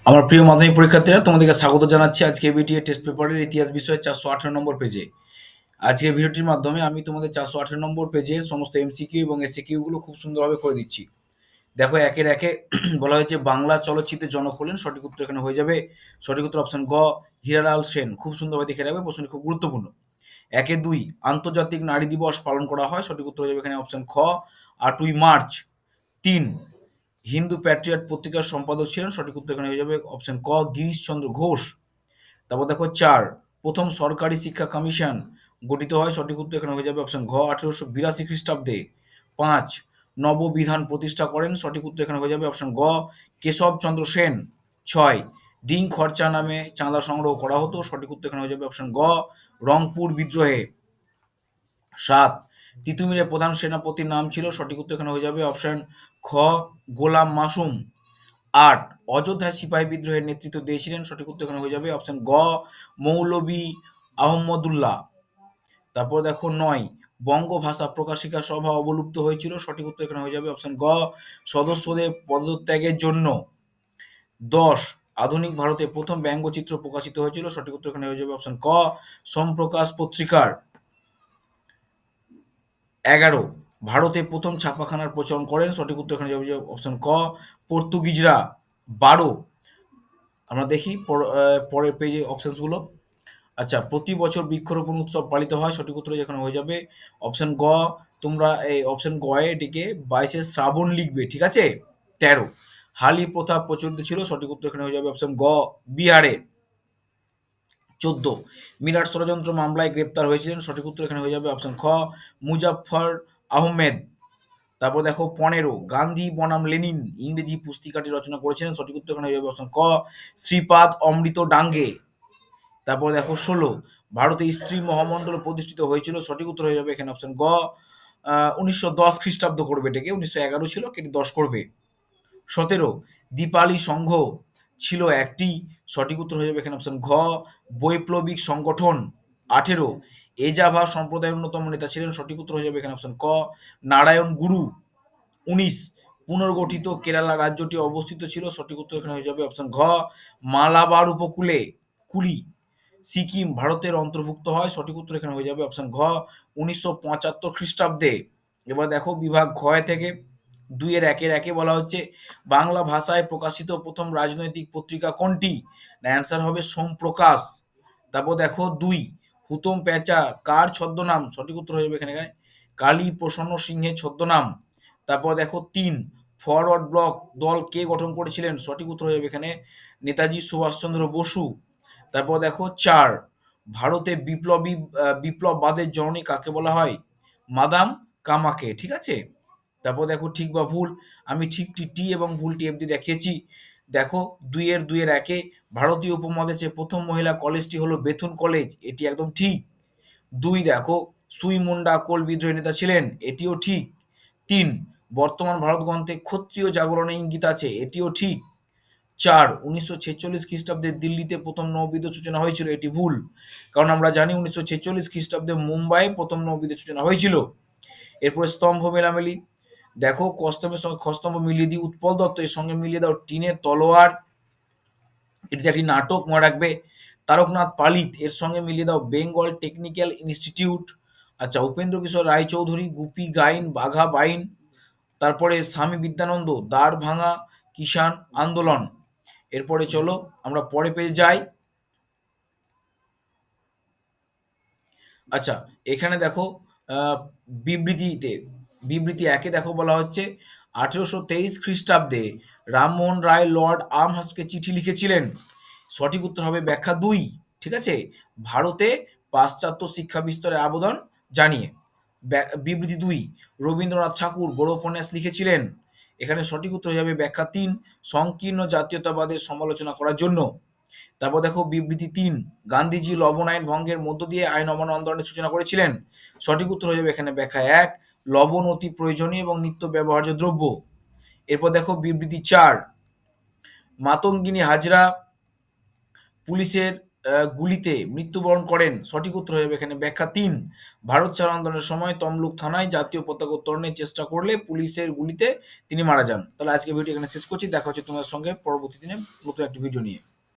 আমার প্রিয় মাধ্যমিক পরীক্ষার্থীরা, তোমাদেরকে স্বাগত জানাচ্ছি আজকে বিটিএ টেস্ট পেপারের ইতিহাস বিষয়ের 418 নম্বর পেজে। আজকের ভিডিওটির মাধ্যমে আমি তোমাদের 418 নম্বর পেজে সমস্ত এমসিকিউ এবং এসিকিউ গুলো খুব সুন্দরভাবে করে দিচ্ছি। দেখো, একের একে বলা হয়েছে বাংলা চলচ্চিত্রের জনক হলেন। সঠিক উত্তর এখানে হয়ে যাবে, সঠিক উত্তর অপশন গ, হীরালাল সেন। খুব সুন্দরভাবে দেখে রাখবে, প্রশ্নটি খুব গুরুত্বপূর্ণ। একে দুই, আন্তর্জাতিক নারী দিবস পালন করা হয়। সঠিক উত্তর হয়ে যাবে এখানে অপশন খ, 8ই মার্চ। তিন, হিন্দু প্যাট্রিয়ট পত্রিকার সম্পাদক ছিলেন। সঠিক উত্তর এখানে হয়ে যাবে অপশন ক, গিরিশচন্দ্র ঘোষ। তারপর দেখো চার, প্রথম সরকারি শিক্ষা কমিশন গঠিত হয়। সঠিক উত্তর এখানে হয়ে যাবে অপশন ঘ, 1882 খ্রিস্টাব্দে। পাঁচ, নববিধান প্রতিষ্ঠা করেন। সঠিক উত্তর এখানে হয়ে যাবে অপশন গ, কেশবচন্দ্র সেন। ছয়, ডিং খরচা নামে চাঁদা সংগ্রহ করা হতো। সঠিক উত্তর এখানে হয়ে যাবে অপশন গ, রংপুর বিদ্রোহে। সাত, তিতুমিরের প্রধান সেনাপতির নাম ছিল। সঠিক উত্তর এখানে হয়ে যাবে অপশন খ, গোলাম মাসুম। আট, অযোধ্যায় সিপাহী বিদ্রোহের নেতৃত্ব দিয়েছিলেন। সঠিক উত্তর এখানে হয়ে যাবে অপশন গ, মৌলভী আহমদুল্লাহ। তারপর দেখো নয়, বঙ্গভাষা প্রকাশিকা সভা অবলুপ্ত হয়েছিল। সঠিক উত্তর এখানে হয়ে যাবে অপশন গ, সদস্যদের পদত্যাগের জন্য। দশ, আধুনিক ভারতে প্রথম ব্যঙ্গচিত্র প্রকাশিত হয়েছিল। সঠিক উত্তর এখানে হয়ে যাবে অপশন ক, সোমপ্রকাশ পত্রিকার। 11, ভারতে প্রথম ছাপাখানার প্রচলন করেন। সঠিক উত্তর এখানে যাবে অপশন ক, পর্তুগিজরা। 12, আমরা দেখি পরের পেজে অপশনসগুলো। আচ্ছা, প্রতি বছর বৃক্ষরোপণ উৎসব পালিত হয়। সঠিক উত্তর এখানে হয়ে যাবে অপশন গ, তোমরা এই অপশন গ এটিকে 22শে শ্রাবণ লিখবে, ঠিক আছে। 13, হালি প্রথা প্রচলিত ছিল। সঠিক উত্তর এখানে হয়ে যাবে অপশন গ, বিহারে। 14, মিরাট ষড়যন্ত্র মামলায় গ্রেপ্তার হয়েছিলেন। সঠিক উত্তর এখানে হয়ে যাবে অপশন খ, মুজাফফর আহমেদ। তারপর দেখো 15, গান্ধী বনাম লেনিন ইংরেজি পুস্তিকাটি রচনা করেছিলেন। সঠিক উত্তর এখানে হয়ে যাবে অপশন ক, শ্রীপাদ অমৃত ডাঙ্গে। তারপর দেখো 16, ভারতে স্ত্রী মহামণ্ডল প্রতিষ্ঠিত হয়েছিল। সঠিক উত্তর হয়ে যাবে এখানে অপশন গ, 1910 খ্রিস্টাব্দ করবে, এটাকে 1911 ছিল, কেটে 10 করবে। 17, দীপালি সংঘ ছিল একটি। সঠিক উত্তর হয়ে যাবে এখানে অপশন ঘ, বৈপ্লবিক সংগঠন। 18, এজাভা সম্প্রদায়ের অন্যতম নেতা ছিলেন। সঠিক উত্তর হয়ে যাবে এখানে অপশন ক, নারায়ণ গুরু। 19, পুনর্গঠিত কেরালা রাজ্যটি অবস্থিত ছিল। সঠিক উত্তর এখানে হয়ে যাবে অপশন ঘ, মালাবার উপকূলে, কুলি। সিকিম ভারতের অন্তর্ভুক্ত হয়। সঠিক উত্তর এখানে হয়ে যাবে অপশন ঘ, 1975 খ্রিস্টাব্দে। এবার দেখো বিভাগ ঘ থেকে 2 এর একের একে বলা হচ্ছে বাংলা ভাষায় প্রকাশিত প্রথম রাজনৈতিক পত্রিকা কোনটি? অ্যান্সার হবে সোমপ্রকাশ। তারপর দেখো 2, হুতম প্যাঁচা কার ছদ্মনাম? সঠিক উত্তর হয়ে যাবে এখানে কালী প্রসন্ন সিংহের ছদ্মনাম। তারপর দেখো 3, ফরওয়ার্ড ব্লক দল কে গঠন করেছিলেন? সঠিক উত্তর হয়ে যাবে এখানে নেতাজি সুভাষচন্দ্র বসু। তারপর দেখো 4, ভারতে বিপ্লববাদের জননী কাকে বলা হয়? মাদাম কামাকে, ঠিক আছে। তারপর দেখো ঠিক বা ভুল, আমি ঠিকটি টি এবং ভুলটি এফ দিয়ে দেখিয়েছি। দেখো 2 এর একে, ভারতীয় উপমহাদেশে প্রথম মহিলা কলেজটি হলো বেথুন কলেজ, এটি একদম ঠিক। 2, দেখো সুই মুন্ডা কোল বিদ্রোহী নেতা ছিলেন, এটিও ঠিক। 3, বর্তমান ভারত গ্রন্থে ক্ষত্রিয় জাগরণের ইঙ্গিত আছে, এটিও ঠিক। 4, 1946 খ্রিস্টাব্দে দিল্লিতে প্রথম নৌবিদ্যুৎ সূচনা হয়েছিল, এটি ভুল। কারণ আমরা জানি 1946 খ্রিস্টাব্দে মুম্বাইয়ে প্রথম নৌবিদ্যুৎ সূচনা হয়েছিল। এরপরে স্তম্ভ মেলামেলি, দেখো কস্তম্ভের সঙ্গে খস্তম্ভ মিলিয়ে দিই, উৎপল দত্ত, এর সঙ্গে মিলিয়ে দাও টিনের তলোয়ার, এটি একটি নাটক, মনে রাখবে। তারকনাথ পালিত, এর সঙ্গে মিলিয়ে দাও বেঙ্গল টেকনিক্যাল ইনস্টিটিউট। আচ্ছা, উপেন্দ্র কিশোর রায়চৌধুরী গুপি গাইন বাঘা বাইন। তারপরে স্বামী বিদ্যানন্দ দ্বার ভাঙা কিষাণ আন্দোলন। এরপরে চলো আমরা পরে পেয়ে যাই। আচ্ছা, এখানে দেখো আহ, বিবৃতিতে বিবৃতি একে দেখো বলা হচ্ছে 1823 খ্রিস্টাব্দে রামমোহন রায় লর্ড আর্মহার্স্টকে চিঠি লিখেছিলেন। সঠিক উত্তর হবে ব্যাখ্যা 2, ঠিক আছে, ভারতে পাশ্চাত্য শিক্ষা বিস্তারের আবেদন জানিয়ে। বিবৃতি 2, রবীন্দ্রনাথ ঠাকুর গৌরবপন্যাস লিখেছিলেন। এখানে সঠিক উত্তর হয়ে যাবে ব্যাখ্যা 3, সংকীর্ণ জাতীয়তাবাদের সমালোচনা করার জন্য। তারপর দেখো বিবৃতি 3, গান্ধীজি লবণ আইন ভঙ্গের মধ্য দিয়ে আইন অমান্য আন্দোলনের সূচনা করেছিলেন। সঠিক উত্তর হয়ে যাবে এখানে ব্যাখ্যা 1, লবণ অতি প্রয়োজনীয় এবং নিত্য ব্যবহার্য দ্রব্য। এরপর দেখো বিবৃতি 4, মাতঙ্গিনী হাজরা পুলিশের গুলিতে মৃত্যুবরণ করেন? সঠিক উত্তর হয়ে যাবে এখানে ব্যাখ্যা ৩। ভারত ছাড়ো আন্দোলনের সময় তমলুক থানায় জাতীয় পতাকা উত্তোলনের চেষ্টা করলে পুলিশের গুলিতে তিনি মারা যান। তাহলে আজকের ভিডিও এখানে শেষ করছি। দেখা হচ্ছে তোমাদের সঙ্গে পরবর্তী দিনে নতুন একটি ভিডিও নিয়ে।